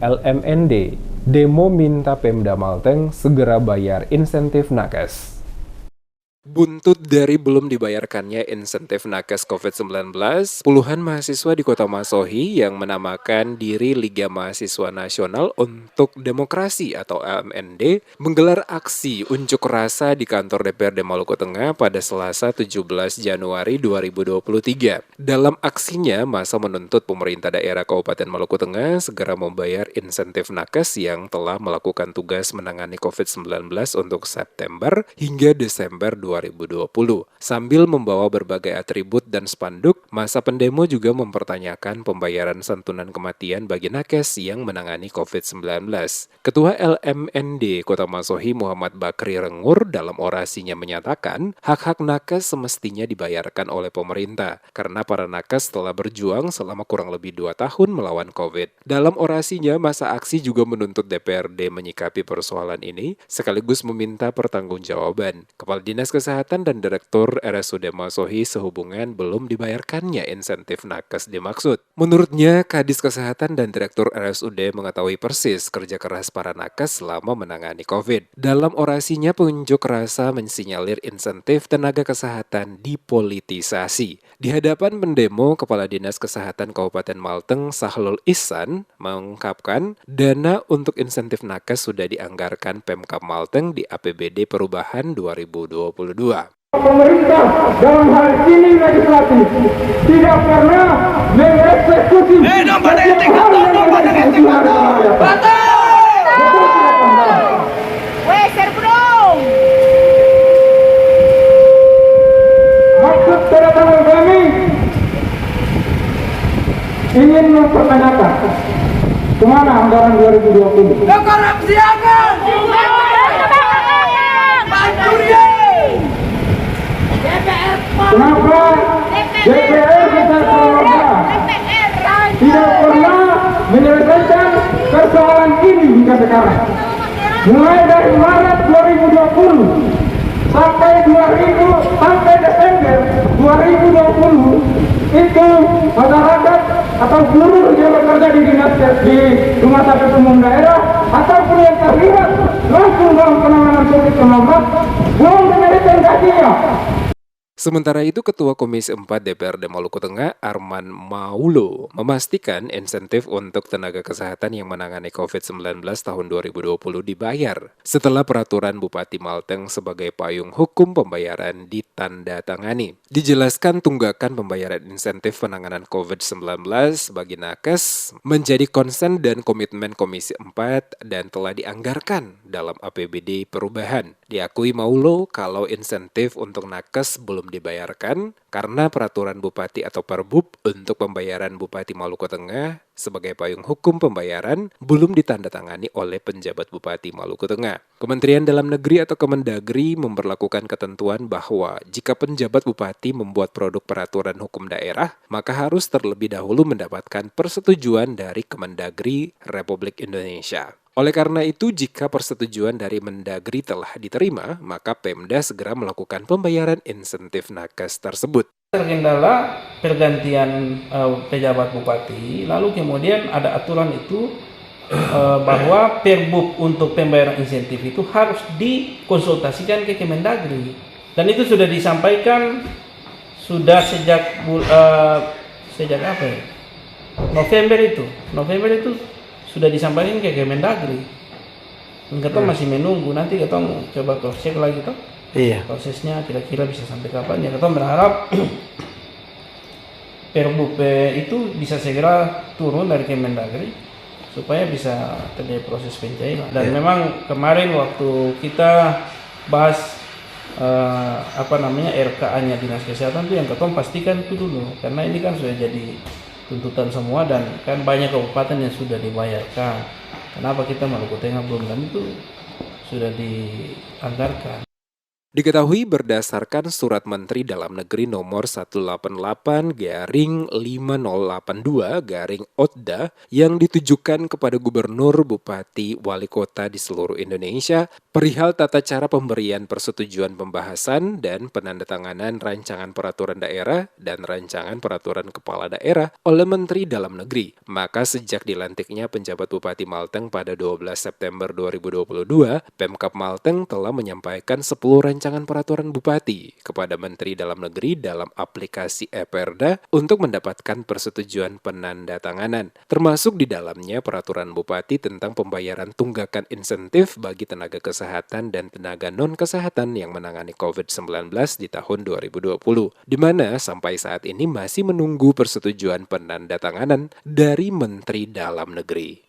LMND, demo minta Pemda Malteng segera bayar insentif nakes. Buntut dari belum dibayarkannya insentif nakes COVID-19, puluhan mahasiswa di Kota Masohi yang menamakan diri Liga Mahasiswa Nasional untuk Demokrasi atau LMND menggelar aksi unjuk rasa di kantor DPRD Maluku Tengah pada Selasa 17 Januari 2023. Dalam aksinya, massa menuntut pemerintah daerah Kabupaten Maluku Tengah segera membayar insentif nakes yang telah melakukan tugas menangani COVID-19 untuk September hingga Desember 2020. Sambil membawa berbagai atribut dan spanduk, massa pendemo juga mempertanyakan pembayaran santunan kematian bagi nakes yang menangani COVID-19. Ketua LMND Kota Masohi Muhammad Bakri Rengur dalam orasinya menyatakan hak-hak nakes semestinya dibayarkan oleh pemerintah karena para nakes telah berjuang selama kurang lebih 2 tahun melawan COVID. Dalam orasinya, massa aksi juga menuntut DPRD menyikapi persoalan ini sekaligus meminta pertanggungjawaban. Kepala Dinas Kesehatan dan Direktur RSUD Masohi sehubungan belum dibayarkannya insentif nakes dimaksud. Menurutnya, Kadis Kesehatan dan Direktur RSUD mengetahui persis kerja keras para nakes selama menangani COVID. Dalam orasinya, pengunjuk rasa mensinyalir insentif tenaga kesehatan dipolitisasi. Di hadapan pendemo, Kepala Dinas Kesehatan Kabupaten Malteng Sahlul Ihsan mengungkapkan dana untuk insentif nakes sudah dianggarkan Pemkab Malteng di APBD Perubahan 2022. Pemerintah dalam hal ini legislatif tidak pernah mengeksekusi maksud kedatangan kami ingin mempertanyakan kemana anggaran 2020 kekorupsianan kenapa DPR kita selama tidak pernah menyelesaikan persoalan ini hingga sekarang. Mulai dari Maret 2020 sampai Desember 2020 itu masyarakat atau buruh yang bekerja di rumah sakit umum daerah ataupun yang terlibat langsung dalam penanganan COVID-19 belum diberikan gajinya. Sementara itu, Ketua Komisi 4 DPRD Maluku Tengah, Arman Maulo, memastikan insentif untuk tenaga kesehatan yang menangani COVID-19 tahun 2020 dibayar setelah peraturan Bupati Malteng sebagai payung hukum pembayaran ditandatangani. Dijelaskan tunggakan pembayaran insentif penanganan COVID-19 bagi nakes menjadi konsen dan komitmen Komisi 4 dan telah dianggarkan dalam APBD Perubahan. Diakui Maulo kalau insentif untuk nakes belum dibayarkan karena peraturan Bupati atau Perbub untuk pembayaran Bupati Maluku Tengah sebagai payung hukum pembayaran belum ditandatangani oleh penjabat Bupati Maluku Tengah. Kementerian Dalam Negeri atau Kemendagri memberlakukan ketentuan bahwa jika penjabat Bupati membuat produk peraturan hukum daerah, maka harus terlebih dahulu mendapatkan persetujuan dari Kemendagri Republik Indonesia. Oleh karena itu, jika persetujuan dari Mendagri telah diterima, maka Pemda segera melakukan pembayaran insentif nakes tersebut. Terkendala pergantian pejabat bupati, lalu kemudian ada aturan itu bahwa Perbub untuk pembayaran insentif itu harus dikonsultasikan ke Kemendagri. Dan itu sudah disampaikan sudah sejak apa ya? November itu sudah disampaikan ke Kemendagri. Kita masih menunggu, nanti kita coba cross check lagi toh. Iya. Prosesnya kira-kira bisa sampai kapan ya? Kita berharap Perbub itu bisa segera turun dari Kemendagri supaya bisa terjadi proses pencairan. Dan memang kemarin waktu kita bahas RKA-nya Dinas Kesehatan itu yang ketom pastikan itu dulu, karena ini kan sudah jadi tuntutan semua dan kan banyak kabupaten yang sudah dibayarkan. Kenapa kita Maluku Tengah belum, dan itu sudah dianggarkan. Diketahui berdasarkan Surat Menteri Dalam Negeri Nomor 188-5082-OTDA yang ditujukan kepada gubernur, bupati, wali kota di seluruh Indonesia perihal tata cara pemberian persetujuan pembahasan dan penandatanganan rancangan peraturan daerah dan rancangan peraturan kepala daerah oleh Menteri Dalam Negeri. Maka sejak dilantiknya penjabat Bupati Malteng pada 12 September 2022, Pemkab Malteng telah menyampaikan 10 rancangan peraturan bupati kepada Menteri Dalam Negeri dalam aplikasi e-Perda untuk mendapatkan persetujuan penandatanganan, termasuk di dalamnya peraturan bupati tentang pembayaran tunggakan insentif bagi tenaga kesehatan dan tenaga non-kesehatan yang menangani COVID-19 di tahun 2020, di mana sampai saat ini masih menunggu persetujuan penandatanganan dari Menteri Dalam Negeri.